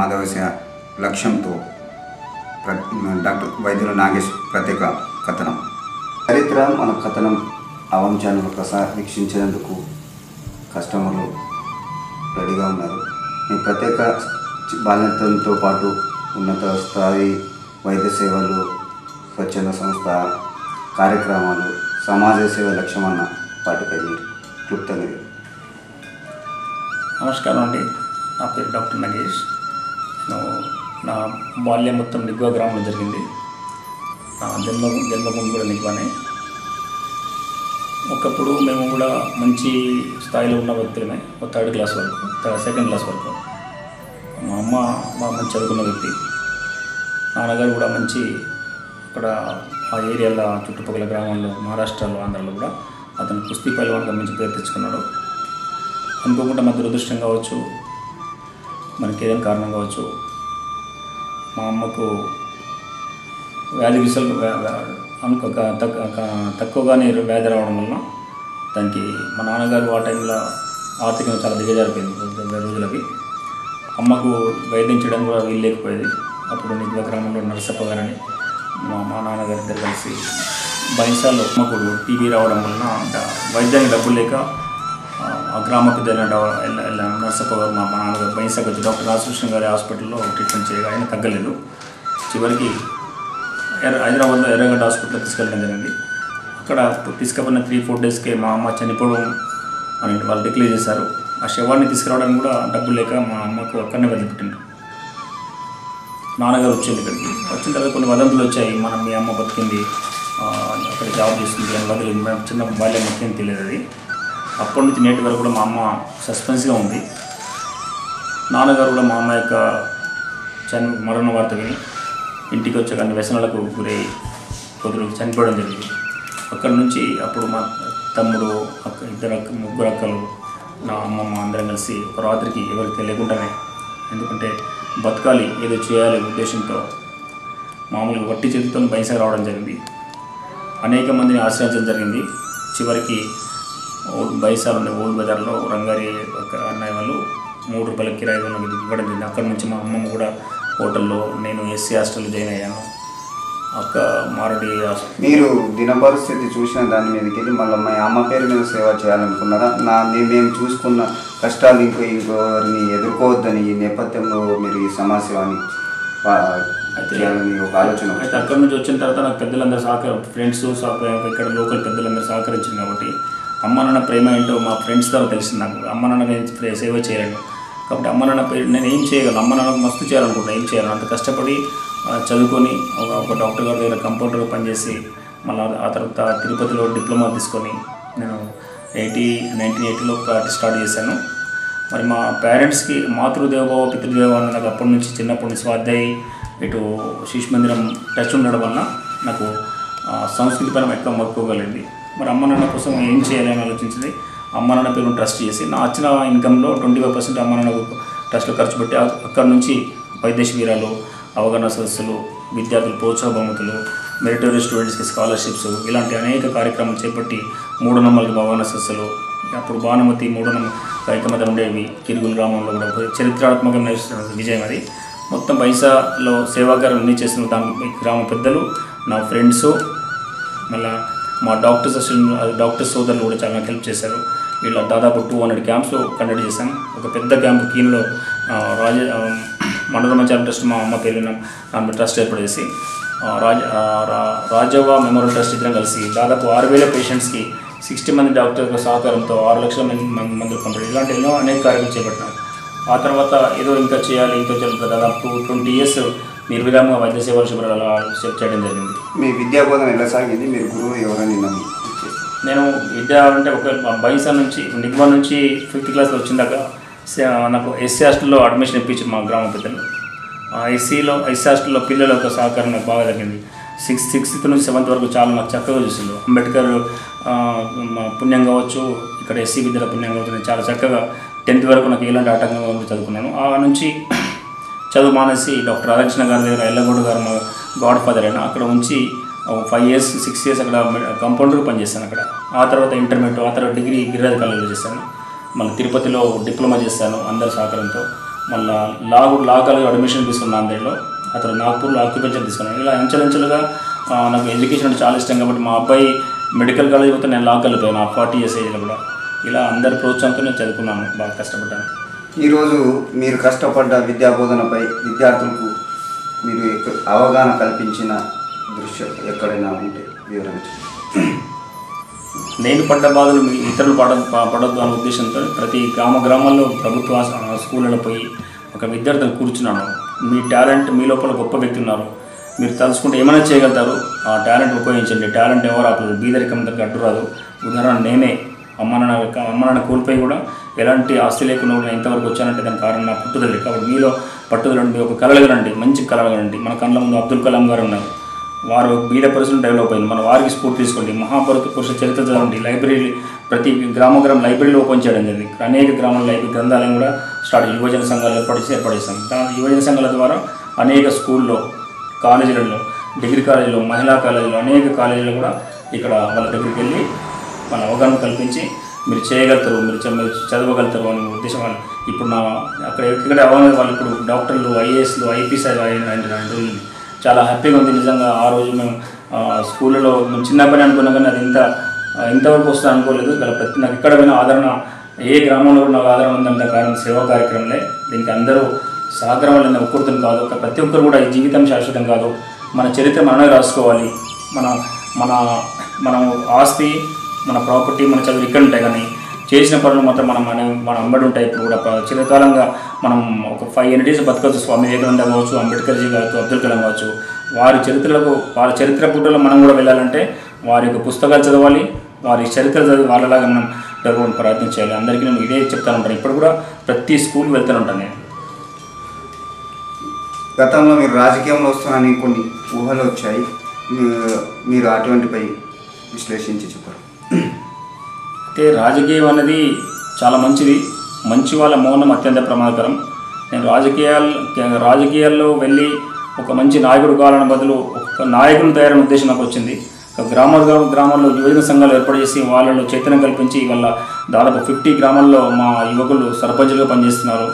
మాధవసేన లక్ష్యంతో డాక్టర్ వైద్యుల నాగేష్ ప్రత్యేక కథనం. చరిత్ర మన కథనం అవమ్ ఛానల్ వీక్షించేందుకు కస్టమర్లు రెడీగా ఉన్నారు. మేము ప్రత్యేక బాధ్యతలతో పాటు ఉన్నత స్థాయి వైద్య సేవలు, స్వచ్ఛంద సంస్థ కార్యక్రమాలు, సమాజ సేవ లక్ష్యమన్న వాటిపై మీరు క్లుప్తంగా. నమస్కారం అండి. నా పేరు డాక్టర్ నాగేష్. నా బాల్యం మొత్తం నిగ్వా గ్రామంలో జరిగింది. నా జన్మభూమి కూడా నిగ్వానే. ఒకప్పుడు మేము కూడా మంచి స్థాయిలో ఉన్న వ్యక్తులమే. థర్డ్ క్లాస్ వరకు, సెకండ్ క్లాస్ వరకు. మా అమ్మ బాగా మంచి చదువుకున్న వ్యక్తి. నాన్నగారు కూడా మంచి అక్కడ ఆ ఏరియాలో చుట్టుపక్కల గ్రామాల్లో, మహారాష్ట్రలో, ఆంధ్రాలో కూడా అతను కుస్తీ పైలవాన్గా మంచి పేరు తెచ్చుకున్నాడు. అనుకోకుండా మా దురదృష్టం కావచ్చు, మనకి ఏదైనా కారణం కావచ్చు, మా అమ్మకు వ్యాధి విసలు తక్కువగానే వ్యాధి రావడం వలన దానికి మా నాన్నగారు ఆ టైంలో ఆర్థికంగా చాలా దిగజారిపోయింది రోజులకి. అమ్మకు వైద్యం చేయడం కూడా వీలు లేకపోయేది. అప్పుడు నిగ్వా గ్రామంలో నరసప్ప గారని మా నాన్నగారి ఇద్దరు కలిసి బైన్సాల్లో అమ్మకు టీబీ రావడం వలన వైద్యానికి డబ్బులు లేక ఆ గ్రామ పెద్ద నరసప్ప గారు మా నాన్నగారు బైన్సాకి వచ్చి డాక్టర్ రాజకృష్ణ గారి హాస్పిటల్లో ట్రీట్మెంట్ చేయగా ఆయన తగ్గలేదు. చివరికి హైదరాబాద్లో ఎర్రగడ్డ హాస్పిటల్లో తీసుకెళ్ళడం జరిగింది. అక్కడ తీసుకుపోయిన 3-4 డేస్కే మా అమ్మ చనిపోవడం అని వాళ్ళు డిక్లేర్ చేశారు. ఆ శవాన్ని తీసుకురావడానికి కూడా డబ్బులు లేక మా అమ్మకు అక్కడనే వదిలిపెట్టిండ్రు. నాన్నగారు వచ్చింది ఇక్కడికి. వచ్చిన తర్వాత కొన్ని వదంతులు వచ్చాయి, మీ అమ్మ బతికింది, అక్కడ జాబ్ చేస్తుంది అని వదిలింది. చిన్న బాల్యం మొత్తం తెలియదు అది. అప్పటి నుంచి నేటి వరకు కూడా మా అమ్మ సస్పెన్స్గా ఉంది. నాన్నగారు కూడా మా అమ్మ యొక్క మరణ వార్త విని ఇంటికి వచ్చే కానీ వ్యసనాలకు గురై కొద్దిగా చనిపోవడం జరిగింది. అక్కడి నుంచి అప్పుడు మా తమ్ముడు, ముగ్గురు అక్కలు, నా అమ్మమ్మ అందరం కలిసి ఒక రాత్రికి ఎవరికి తెలియకుండానే, ఎందుకంటే బతకాలి ఏదో చేయాలి ఉద్దేశంతో మామూలుగా వట్టి చేతితో బైన్సాకి రావడం జరిగింది. అనేక మందిని ఆశ్రయించడం జరిగింది. చివరికి బైన్సాలు ఉండే ఓల్డ్ బజార్లో రంగారి అన్నయ్య వాళ్ళు 3 రూపాయల కిరాయి ఇవ్వడం జరిగింది. అక్కడి నుంచి మా అమ్మమ్మ కూడా హోటల్లో, నేను ఎస్సీ హాస్టల్లో జాయిన్ అయ్యాను. అక్క మారడి. మీరు దిన పరిస్థితి చూసిన దాని మీదకి వెళ్ళి మళ్ళీ మా అమ్మ పేరు మీద సేవ చేయాలనుకున్నారా? మేము చూసుకున్న కష్టాలు ఇంకోరిని ఎదుర్కోవద్దని ఈ నేపథ్యంలో మీరు ఈ సమాజసేవని చేయాలని ఒక ఆలోచన. అయితే అక్కడి నుంచి వచ్చిన తర్వాత నాకు పెద్దలందరూ ఫ్రెండ్స్ ఇక్కడ లోకల్ పెద్దలందరూ సహకరించింది. కాబట్టి అమ్మ నాన్న ప్రేమ ఏంటో మా ఫ్రెండ్స్ ద్వారా తెలిసింది నాకు. అమ్మ నాన్న నేను సేవ చేయలేను కాబట్టి అమ్మ నాన్న పేరు నేను ఏం చేయగలను, అమ్మ నాన్నకు మస్తు చేయాలనుకుంటున్నాను. ఏం చేయాలి, అంత కష్టపడి చదువుకొని ఒక డాక్టర్ గారి దగ్గర కంపౌండర్గా పనిచేసి మళ్ళీ ఆ తర్వాత తిరుపతిలో డిప్లొమా తీసుకొని నేను 1980లో ప్రాక్టీస్ స్టార్ట్ చేశాను. మరి మా పేరెంట్స్కి మాతృదేవోభవ పితృదేవోభవ నాకు అప్పటి నుంచి చిన్నప్పటి నుంచి స్వాధ్యాయి ఇటు శిశు మందిరం టచ్ ఉండడం వలన నాకు సంస్కృతి పరం ఎక్కువ మక్కువగలిగింది. మరి అమ్మ నాన్న కోసం ఏం చేయాలని ఆలోచించింది. అమ్మ నాన్న పేరు ట్రస్ట్ చేసి నా వచ్చిన ఇన్కంలో 25% అమ్మ నాన్న ట్రస్ట్లో ఖర్చు పెట్టి అక్కడి నుంచి వైద్య శిబిరాలు, అవగాహన సదస్సులు, విద్యార్థులు ప్రోత్సాహ బహుమతులు, మెరిటోరియస్ స్టూడెంట్స్కి స్కాలర్షిప్స్ ఇలాంటి అనేక కార్యక్రమాలు చేపట్టి మూఢనమ్మకాలకు అవగాహన సదస్సులు, అప్పుడు భానుమతి మూఢనమ్మ కార్యక్రమాలు ఉండేవి. కిరుగుల గ్రామంలో కూడా చరిత్రాత్మకమైన విజయం అది. మొత్తం బైన్సాలో సేవాకారం అన్నీ చేసిన దాని గ్రామ పెద్దలు, నా ఫ్రెండ్స్, మళ్ళీ మా డాక్టర్స్ సోదరులు కూడా చాలా హెల్ప్ చేశారు. ఇలా దాదాపు 200 క్యాంప్స్ కండక్ట్ చేశాను. ఒక పెద్ద క్యాంప్ కీన్లో మండలమాచారం ట్రస్ట్ మా అమ్మ పేరు దాని ట్రస్ట్ ఏర్పాటు చేసి రాజవ్వ మెమోరియల్ ట్రస్ట్ ఇద్దరం కలిసి దాదాపు 6,000 పేషెంట్స్కి 60 మంది డాక్టర్ల సహకారంతో 6 లక్షల మంది పంపడం, ఇలాంటి ఎన్నో అనేక కార్యక్రమాలు చేపట్టినారు. ఆ తర్వాత ఏదో ఇంకా చేయాలి, దాదాపు 20 years నిర్విరామంగా వైద్య సేవలు శిబిరాలు చేయడం జరిగింది. మీ విద్యా బోధన ఎలా సాగింది? మీరు గురువు ఎవరైనా? నేను విద్య అంటే ఒక బైన్సా నుంచి నిగ్వా నుంచి 5th క్లాస్లో వచ్చిందాక నాకు ఎస్సీ హాస్టల్లో అడ్మిషన్ ఇప్పించారు మా గ్రామ పెద్దలు. ఎస్సీ హాస్టల్లో పిల్లల యొక్క సహకారం నాకు బాగా జరిగింది. 6th నుంచి 7th వరకు చాలా నాకు చక్కగా చూసిండు. అంబేద్కర్ పుణ్యం కావచ్చు, ఇక్కడ ఎస్సీ విద్యల పుణ్యం కావచ్చు, నేను చాలా చక్కగా 10th వరకు నాకు ఎలాంటి ఆటంకం చదువుకున్నాను. ఆ నుంచి చదువు మానేసి డాక్టర్ రాధాకృష్ణ గారి దగ్గర ఎల్లగౌడ గారు మా గాడ్ ఫాదర్ అయినా అక్కడ ఉంచి 5 years 6 years అక్కడ కంపౌండర్గా పనిచేస్తాను అక్కడ. ఆ తర్వాత ఇంటర్మీడియట్, ఆ తర్వాత డిగ్రీ గిరిరాజ్ కాలేజీలో చేశాను. మళ్ళీ తిరుపతిలో డిప్లొమా చేశాను అందరి సహకారంతో. మళ్ళీ లా కాలేజ్ అడ్మిషన్ తీసుకున్నాను నాందేడ్లో. అతను నాగ్పూర్లో ఆక్యుపెన్షన్ తీసుకున్నాను. ఇలా అంచెలంచెలుగా నాకు ఎడ్యుకేషన్ అంటే చాలా ఇష్టం కాబట్టి మా అబ్బాయి మెడికల్ కాలేజ్ పోతే నేను లా కలిపాను 40 years ఏజ్లో కూడా. ఇలా అందరి ప్రోత్సాహంతో నేను చదువుకున్నాను, బాగా కష్టపడ్డాను. ఈరోజు మీరు కష్టపడ్డ విద్యాబోధనపై విద్యార్థులకు మీరు అవగాహన కల్పించిన దృశ్యం ఎక్కడైనా ఉంటే వివరించండి. నేను పడ్డ బాధలు ఇతరులు పడొద్దు అనే ఉద్దేశంతో ప్రతి గ్రామాల్లో ప్రభుత్వ స్కూళ్ళలో పోయి ఒక విద్యార్థులు కూర్చున్నాను. మీ టాలెంట్, మీ లోపల గొప్ప వ్యక్తి ఉన్నారు, మీరు తలుచుకుంటే ఏమైనా చేయగలుగుతారు, ఆ టాలెంట్ ఉపయోగించండి. టాలెంట్ ఎవరు ఆపలేదు, బీదరికం దగ్గర అడ్డు రాదు. ఉదాహరణ నేనే అమ్మ నాన్న కోల్పోయి కూడా ఎలాంటి ఆస్తి లేకుండా కూడా ఎంతవరకు వచ్చానంటే దానికి కారణం నా పట్టుదల. కాబట్టి మీలో పట్టుదల ఉండి ఒక కలగలండి, మంచి కలగలండి. మన కళ్ళ ముందు అబ్దుల్ కలాం గారు ఉన్నారు, వారు బీద పరిస్థితులు డెవలప్ అయింది. మన వారికి స్ఫూర్తి తీసుకోండి. మహాభారత పురుష చరిత్ర చదవండి. లైబ్రరీ ప్రతి గ్రామం లైబ్రరీలో ఓపెన్ చేయడం జరిగింది. అనేక గ్రామాల లైబ్రరీ గ్రంథాలయం కూడా స్టార్ట్, యువజన సంఘాలు ఏర్పడేస్తాం. యువజన సంఘాల ద్వారా అనేక స్కూల్లో, కాలేజీలలో, డిగ్రీ కాలేజీలో, మహిళా కాలేజీలో, అనేక కాలేజీలో కూడా ఇక్కడ వాళ్ళ దగ్గరికి వెళ్ళి మన అవగాహన కల్పించి మీరు చేయగలుగుతారు, మీరు చదవగలుగుతారు అనే ఉద్దేశం వాళ్ళు. ఇప్పుడు అక్కడ ఎక్కడ అవగాహన వాళ్ళు ఇప్పుడు డాక్టర్లు, ఐఏఎస్లు, ఐపీఎస్ అయిన చాలా హ్యాపీగా ఉంది నిజంగా. ఆ రోజు మేము స్కూళ్ళలో మేము చిన్న పని అనుకున్నాం కానీ అది ఇంతవరకు వస్తుంది అనుకోలేదు. నాకు ఎక్కడ పోయినా ఆదరణ, ఏ గ్రామంలో కూడా నాకు ఆదరణ ఉందంటే కారణం సేవా కార్యక్రమంలో. దీనికి అందరూ సహకారం వల్ల ఒక్కరితో కాదు, ప్రతి ఒక్కరు కూడా ఈ జీవితం శాశ్వతం కాదు, మన చరిత్ర మనమే రాసుకోవాలి. మన ఆస్తి, మన ప్రాపర్టీ, మన చదువు ఇక్కడ ఉంటాయి కానీ చేసిన పనులు మాత్రం మన అంబడి ఉంటాయి. ఇప్పుడు కూడా చిరకాలంగా మనం ఒక 500 years బతకవచ్చు. స్వామి వివేకానంద కావచ్చు, అంబేద్కర్ జీ కావచ్చు, అబ్దుల్ కలాం కావచ్చు. వారి చరిత్ర పుటలో మనం కూడా వెళ్ళాలంటే వారి యొక్క పుస్తకాలు చదవాలి, వారి చరిత్ర చదివి వాళ్ళలాగా మనం జరగడానికి ప్రయత్నం చేయాలి. అందరికీ నేను ఇదే చెప్తాను ఉంటాను. ఇప్పుడు కూడా ప్రతి స్కూల్కి వెళ్తూనే ఉంటాను నేను. గతంలో మీరు రాజకీయంలో వస్తున్నారని కొన్ని ఊహలు వచ్చాయి, మీరు అటువంటిపై విశ్లేషించి చెప్పారు. అయితే రాజకీయం అనేది చాలా మంచిది, మంచి వాళ్ళ మౌనం అత్యంత ప్రమాదకరం. నేను రాజకీయాల్లో వెళ్ళి ఒక మంచి నాయకుడు కావాలన్న బదులు ఒక నాయకుని తయారైన ఉద్దేశం నాకు వచ్చింది. గ్రామాల్లో యువజన సంఘాలు ఏర్పాటు చేసి వాళ్ళలో చైతన్యం కల్పించి వాళ్ళ దాదాపు 50 గ్రామాల్లో మా యువకులు సర్పంచులుగా పనిచేస్తున్నారు,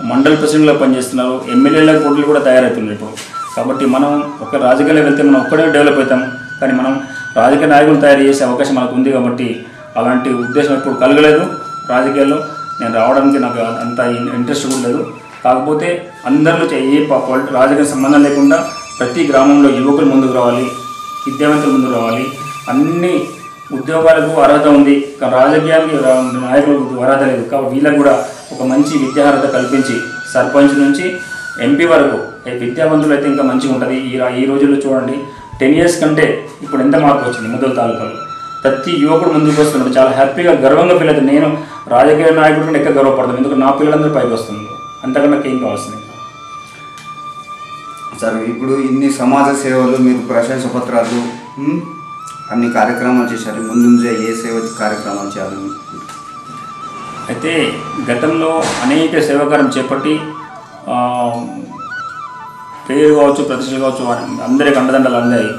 మండల ప్రెసిడెంట్గా పనిచేస్తున్నారు, ఎమ్మెల్యేల పోటీలు కూడా తయారవుతున్నారు ఇప్పుడు. కాబట్టి మనం ఒక రాజకీయాల్లో వెళ్తే మనం ఒక్కడే డెవలప్ అవుతాం, కానీ మనం రాజకీయ నాయకులు తయారు చేసే అవకాశం మనకు ఉంది. కాబట్టి అలాంటి ఉద్దేశం ఇప్పుడు కలగలేదు రాజకీయాల్లో. నేను రావడానికి నాకు అంత ఇంట్రెస్ట్ కూడా లేదు. కాకపోతే అందరిలో రాజకీయ సంబంధం లేకుండా ప్రతి గ్రామంలో యువకులు ముందుకు రావాలి, విద్యావంతులు ముందుకు రావాలి. అన్ని ఉద్యోగాలకు అర్హత ఉంది, కానీ రాజకీయానికి నాయకులకు అర్హత లేదు. కాబట్టి వీళ్ళకు కూడా ఒక మంచి విద్యార్హత కల్పించి సర్పంచ్ నుంచి ఎంపీ వరకు విద్యావంతులు అయితే ఇంకా మంచిగా ఉంటుంది. ఈ రోజుల్లో చూడండి, 10 years కంటే ఇప్పుడు ఎంత మార్పు వచ్చింది ముదల్ తాలూకాలో. ప్రతి యువకుడు ముందుకు వస్తున్నాడు, చాలా హ్యాపీగా గర్వంగా ఫీల్ అవుతుంది. నేను రాజకీయ నాయకుడు కంటే ఎక్కువ గర్వపడతాను, ఎందుకంటే నా పిల్లలందరూ పైకి వస్తున్నారు. అంతకన్నా ఏం కావాల్సింది సార్. ఇప్పుడు ఇన్ని సమాజ సేవలు, మీరు ప్రశంస పత్రాలు, అన్ని కార్యక్రమాలు చేశారు. ముందు ఏ సేవ కార్యక్రమాలు చేయాలి? అయితే గతంలో అనేక సేవాకారం చేపట్టి పేరు కావచ్చు, ప్రతిష్టలు కావచ్చు, అందరికి అండదండలు అందాయి.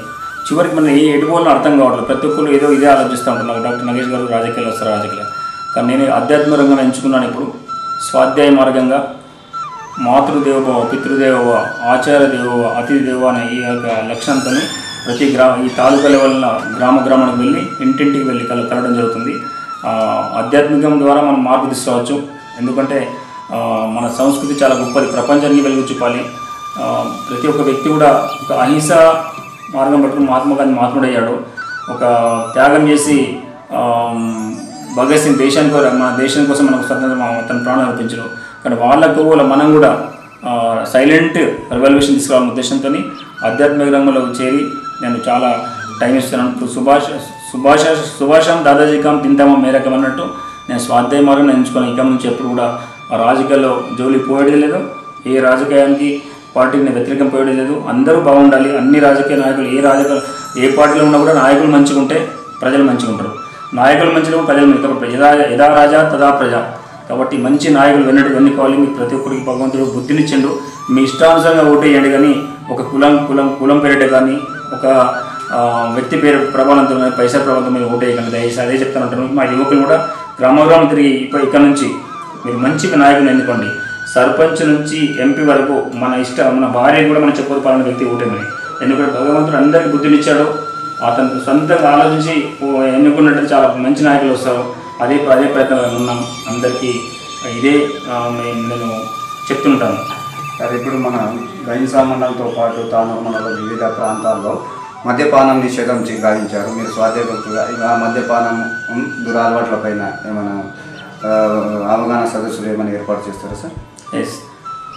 చివరికి మనం ఎటుకోవాలో అర్థం కావట్లేదు. ప్రతి ఒక్కరు ఏదో ఇదే ఆలోచిస్తూ ఉంటున్నారు. డాక్టర్ నగేష్ గారు రాజకీయాలు వస్తారు, రాజకీయాలు. కానీ నేను ఆధ్యాత్మిక రంగంలో ఎంచుకున్నాను. ఇప్పుడు స్వాధ్యాయ మార్గంగా మాతృదేవోభవ, పితృదేవోభవ, ఆచార్య దేవోభవ, అతిథి దేవ అనే ఈ యొక్క లక్ష్యంతో ప్రతి ఈ తాలూకా లెవెల్లో గ్రామానికి వెళ్ళి ఇంటింటికి వెళ్ళి కలవడం జరుగుతుంది. ఆధ్యాత్మికం ద్వారా మనం మార్పు తీసుకోవచ్చు. ఎందుకంటే మన సంస్కృతి చాలా గొప్పది, ప్రపంచానికి వెలుగు చూపాలి. ప్రతి ఒక్క వ్యక్తి కూడా ఒక అహింస మార్గం పట్టుకుని మహాత్మా గాంధీ మహాత్ముడయ్యాడు. ఒక త్యాగం చేసి భగత్ సింగ్ మన దేశం కోసం మనకు స్వతంత్రం తన ప్రాణం అర్పించరు. కానీ వాళ్ళకు మనం కూడా సైలెంట్ రెవల్యూషన్ తీసుకురావాలనే ఉద్దేశంతో ఆధ్యాత్మిక రంగంలో చేరి నేను చాలా టైం ఇస్తున్నాను. ఇప్పుడు సుభాషం దాదాజీ కామ్ తింటామా మేరకం అన్నట్టు నేను స్వాధ్యాయ మార్గం ఎంచుకున్నాను. ఇక నుంచి ఎప్పుడు కూడా రాజకీయాల్లో జోలి పోయేది లేదు, ఏ రాజకీయానికి పార్టీని వ్యతిరేకం పోయేది లేదు. అందరూ బాగుండాలి. అన్ని రాజకీయ నాయకులు ఏ పార్టీలో ఉన్నా కూడా నాయకులు మంచిగా ఉంటే ప్రజలు మంచిగా ఉంటారు, నాయకులు మంచిగా ప్రజలు మంచిగా. యథా రాజా తదా ప్రజ. కాబట్టి మంచి నాయకులు వెన్నుకోవాలి. మీకు ప్రతి ఒక్కరికి భగవంతుడు బుద్ధినిచ్చిండు. మీ ఇష్టానుసారంగా ఓటేయండి, కానీ ఒక కులం పేరిట కానీ ఒక వ్యక్తి పేరు ప్రభావంతో కానీ పైసా ప్రభావంతో మీరు ఓటేయకండి దయచేసి. అదే చెప్తాను. మా యువకులు కూడా గ్రామం తిరిగి ఇక్కడ నుంచి మీరు మంచి నాయకులు ఎన్నుకోండి. సర్పంచ్ నుంచి ఎంపీ వరకు మన భార్య కూడా మనం చెప్పాలన్న వ్యక్తి ఓటేమని. ఎందుకంటే భగవంతుడు అందరికీ బుద్ధినిచ్చాడు. అతను సొంతంగా ఆలోచించి ఎన్నుకున్నట్టు చాలా మంచి నాయకులు వస్తారు. అదే ప్రయత్నం ఉన్నాం అందరికీ. ఇదే నేను చెప్తుంటాను. సరే, ఇప్పుడు మన గైన్సా మండలంతో పాటు తాను మండలం వివిధ ప్రాంతాల్లో మద్యపానం నిషేధం గావించారు. మీరు స్వాధ్యాయకులుగా ఆ మద్యపానం దురలవాట్ల పైన ఏమైనా అవగాహన సదస్సులు ఏమైనా ఏర్పాటు చేస్తారా సార్? ఎస్,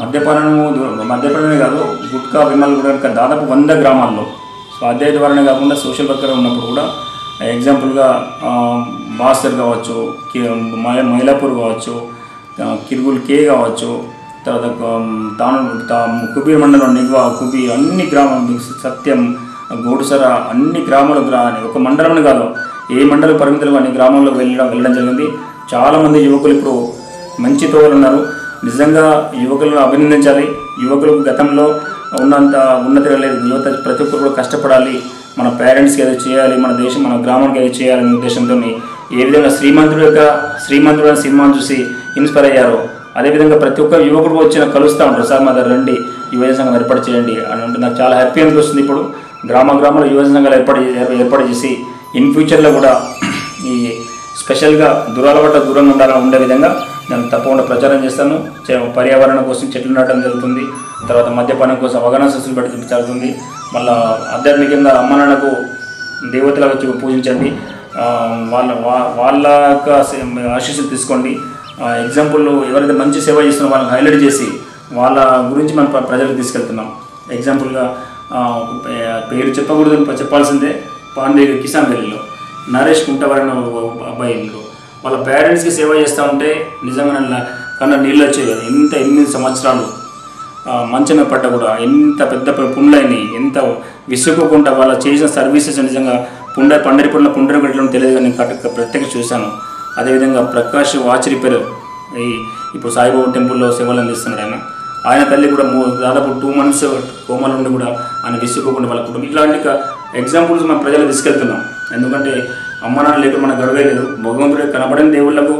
మద్యపానమే కాదు, గుట్కా విమల్ కూడా దాదాపు 100 గ్రామాల్లో స్వాధ్యాయ ద్వారానే కాకుండా సోషల్ వర్కర్ ఉన్నప్పుడు కూడా ఎగ్జాంపుల్గా బాస్తర్ కావచ్చు, మైలాపూర్ కావచ్చు, కిరుగుల్ కే కావచ్చు, తర్వాత కుబీర్ మండలం నిగ్వా, కుబీర్, అన్ని గ్రామాలు, సత్యం, గోడుసర, అన్ని గ్రామాలు ఒక మండలం కాదు, ఏ మండలం పరిమితులు అన్ని గ్రామాల్లో వెళ్ళడం జరిగింది. చాలామంది యువకులు ఇప్పుడు మంచి తోవలు ఉన్నారు. నిజంగా యువకులను అభినందించాలి. యువకులు గతంలో ఉన్నంత ఉన్నతి లేదు. యువత ప్రతి ఒక్కరు కూడా కష్టపడాలి. మన పేరెంట్స్కి ఏదో చేయాలి, మన దేశం మన గ్రామానికి ఏదో చేయాలనే ఉద్దేశంతో ఏ విధంగా శ్రీమంతుడు సినిమాను చూసి ఇన్స్పైర్ అయ్యారో అదేవిధంగా ప్రతి ఒక్క యువకుడు వచ్చి కలుస్తూ ఉంటారు. సార్ మా దగ్గర రండి, యువజన సంఘం ఏర్పాటు చేయండి అని అంటే నాకు చాలా హ్యాపీ అనిపిస్తుంది. ఇప్పుడు గ్రామాల్లో యువజన సంఘాలు ఏర్పాటు చేసి ఇన్ ఫ్యూచర్లో కూడా ఈ స్పెషల్గా దురలవాట్ల దూరంగా ఉండే విధంగా నేను తప్పకుండా ప్రచారం చేస్తాను. పర్యావరణం కోసం చెట్లు నాటడం జరుగుతుంది. తర్వాత మద్యపానం కోసం అవగాహన సదస్సులు పెట్టడం జరుగుతుంది. మళ్ళీ ఆధ్యాత్మికంగా అమ్మ నాన్నకు దేవతలకు వచ్చి పూజించండి. వాళ్ళ యొక్క ఆశీస్సులు తీసుకోండి. ఎగ్జాంపుల్ ఎవరైతే మంచి సేవ చేస్తున్నారో వాళ్ళని హైలైట్ చేసి వాళ్ళ గురించి మనం ప్రజలకు తీసుకెళ్తున్నాం. ఎగ్జాంపుల్గా పేరు చెప్పాల్సిందే, పాండే కిసాన్ గల్లీలో నరేష్ కుంటవారని అబ్బాయి వాళ్ళ పేరెంట్స్కి సేవ చేస్తూ ఉంటే నిజంగా కన్నా నీళ్ళు వచ్చేవి. 8 సంవత్సరాలు మంచమే పట్ట కూడా ఎంత పెద్ద పుండ్లైని ఎంత విసుక్కోకుండా వాళ్ళు చేసిన సర్వీసెస్ నిజంగా పండరిపూడిలో పుండరగడ్డలో తెలియదు కానీ ప్రత్యేక చూశాను. అదేవిధంగా ప్రకాష్ వాచ్ రిపేర్ ఇప్పుడు సాయిబాబా టెంపుల్లో సేవలు అందిస్తున్నాడు. ఆయన తల్లి కూడా దాదాపు 2 months కోమాల నుండి కూడా ఆయన విసుక్కోకుండా వాళ్ళ కుటుంబం. ఇట్లాంటి ఎగ్జాంపుల్స్ మన ప్రజలు తీసుకెళ్తున్నాం. ఎందుకంటే అమ్మ నాన్న లేకుండా మనకు గొడవే లేదు. భగవంతుడు కనబడిన దేవుళ్లకు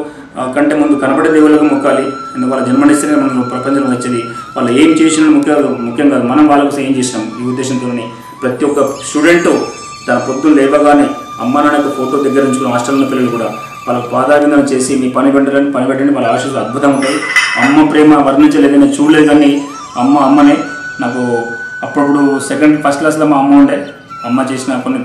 కంటే ముందు కనబడే దేవుళ్లకు మొక్కాలి. ఎందుకు వాళ్ళ జన్మనిస్తేనే మనం ప్రపంచంలో వచ్చేది. వాళ్ళు ఏం చేసినా ముఖ్యం కాదు, మనం వాళ్ళకు ఏం చేసినాం. ఈ ఉద్దేశంతోనే ప్రతి ఒక్క స్టూడెంట్ తన పొద్దున్న లేవగానే అమ్మ నాన్నకు ఫోటో దగ్గర ఉంచుకున్న హాస్టల్లో పిల్లలు కూడా వాళ్ళకు పాదాభిందనం చేసి మీ పని పెట్టండి వాళ్ళ ఆశీస్సులు అద్భుతంగా ఉంటాయి. అమ్మ ప్రేమ వర్ణించలేదని చూడలేదు కానీ అమ్మనే నాకు అప్పుడప్పుడు ఫస్ట్ క్లాస్లో మా అమ్మ ఉండే. అమ్మ చేసిన కొన్ని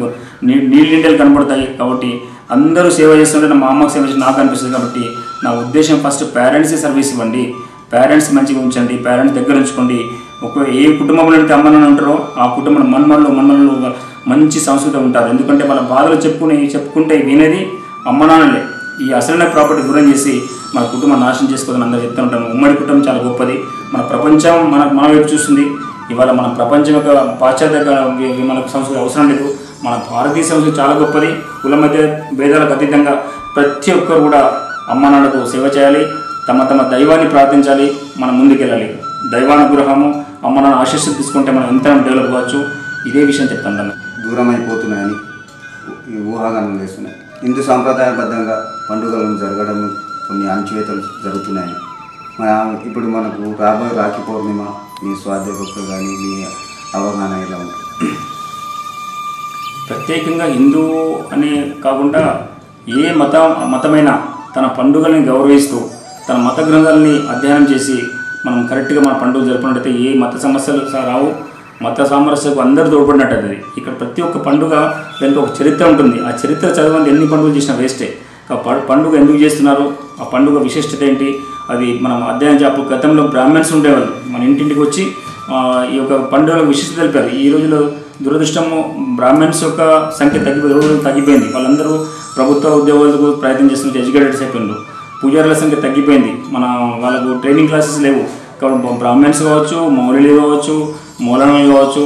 నీళ్ళు కనపడతాయి. కాబట్టి అందరూ సేవ చేస్తుంటే మా అమ్మకు సేవ చేసి నాకు అనిపిస్తుంది. కాబట్టి నా ఉద్దేశం ఫస్ట్ పేరెంట్స్కి సర్వీస్ ఇవ్వండి, పేరెంట్స్ మంచిగా ఉంచండి, పేరెంట్స్ దగ్గర ఉంచుకోండి. ఏ కుటుంబంలో అయితే అమ్మ నాన్న ఉంటారో ఆ కుటుంబం మన్మలు మంచి సంస్కృతి ఉంటారు. ఎందుకంటే వాళ్ళ బాధలు చెప్పుకుంటే వినేది అమ్మ నాన్నలే. ఈ అసలైన ప్రాపర్టీ దూరం చేసి మన కుటుంబం నాశనం చేసుకోదని అందరూ చెప్తూ ఉంటాను. ఉమ్మడి కుటుంబం చాలా గొప్పది. మన ప్రపంచం మన వైపు చూస్తుంది. ఇవాళ మన ప్రపంచం యొక్క పాశ్చాత్య మనకు సంస్కృతి అవసరం లేదు. మన భారతీయ సంస్కృతి చాలా గొప్పది. కుల మధ్య భేదాలకు అతీతంగా ప్రతి ఒక్కరు కూడా అమ్మ నాన్నకు సేవ చేయాలి, తమ దైవాన్ని ప్రార్థించాలి, మనం ముందుకెళ్ళాలి. దైవానుగ్రహము అమ్మ నాన్న ఆశీస్సులు తీసుకుంటే మనం ఎంత డెవలప్ కావచ్చు. ఇదే విషయం చెప్తాను. దూరం అయిపోతున్నాయని ఊహాగానం చేస్తున్నాయి. హిందూ సాంప్రదాయబద్ధంగా పండుగలు జరగడం కొన్ని అణచివేతలు జరుగుతున్నాయి. ఇప్పుడు మనకు రాబోయే రాఖీ పౌర్ణిమ మీ స్వాధ్యాయ కానీ మీ అవగాహన ఎలా ఉంటుంది? ప్రత్యేకంగా హిందూ అని కాకుండా ఏ మతమైనా తన పండుగల్ని గౌరవిస్తూ తన మత గ్రంథాలని అధ్యయనం చేసి మనం కరెక్ట్గా మన పండుగ జరుపుకున్నట్టయితే ఏ మత సమస్యలు రావు. మత సామరస్యకు అందరూ తోడ్పడినట్టు అది. ఇక్కడ ప్రతి ఒక్క పండుగ దానికి ఒక చరిత్ర ఉంటుంది. ఆ చరిత్ర చదవండి, ఎన్ని పండుగలు చేసినా వేస్టే. పండుగ ఎందుకు చేస్తున్నారు, ఆ పండుగ విశిష్టత ఏంటి, అది మనం అధ్యయనం చేయాలి. గతంలో బ్రాహ్మణ్స్ ఉండేవాళ్ళు, మన ఇంటింటికి వచ్చి ఈ యొక్క పండుగల విశిష్టత తెలిపారు. ఈ రోజులో దురదృష్టము బ్రాహ్మణ్స్ యొక్క సంఖ్య తగ్గిపోయింది. వాళ్ళందరూ ప్రభుత్వ ఉద్యోగాలకు ప్రయత్నం చేస్తున్న ఎడ్యుకేటెడ్స్ అయిపోయింది. పూజారుల సంఖ్య తగ్గిపోయింది. వాళ్ళకు ట్రైనింగ్ క్లాసెస్ లేవు. కాబట్టి బ్రాహ్మణ్స్ కావచ్చు, మౌలిలు కావచ్చు, మౌలానాలు కావచ్చు,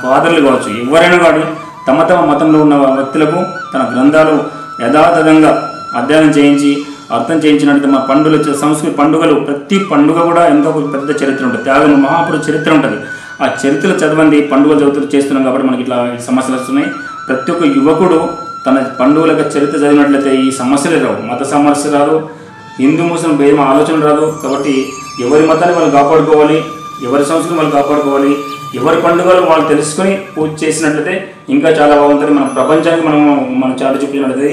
ఫాదర్లు కావచ్చు, ఎవరైనా కానీ తమ మతంలో ఉన్న వ్యక్తులకు తన గ్రంథాలు యథాతథంగా అధ్యయనం చేయించి అర్థం చేయించినట్టు మా సంస్కృతి పండుగలు ప్రతి పండుగ కూడా ఎంతో పెద్ద చరిత్ర ఉంటుంది. త్యాగం మహాపురుష చరిత్ర ఉంటుంది. ఆ చరిత్ర చదవండి. పండుగలు చేస్తున్నాం కాబట్టి మనకి ఇట్లా సమస్యలు వస్తున్నాయి. ప్రతి ఒక్క యువకుడు తన పండుగల యొక్క చరిత్ర చదివినట్లయితే ఈ సమస్యలే రావు. మత సమస్య రాదు, హిందూ ముస్లిం భేదం ఆలోచన రాదు. కాబట్టి ఎవరి మతాన్ని వాళ్ళు కాపాడుకోవాలి, ఎవరి సంస్కృతి వాళ్ళు కాపాడుకోవాలి, ఎవరి పండుగలు వాళ్ళు తెలుసుకొని పూజ చేసినట్లయితే ఇంకా చాలా బాగుంటుంది. మన ప్రపంచానికి మనం చాటి చూపినట్లయితే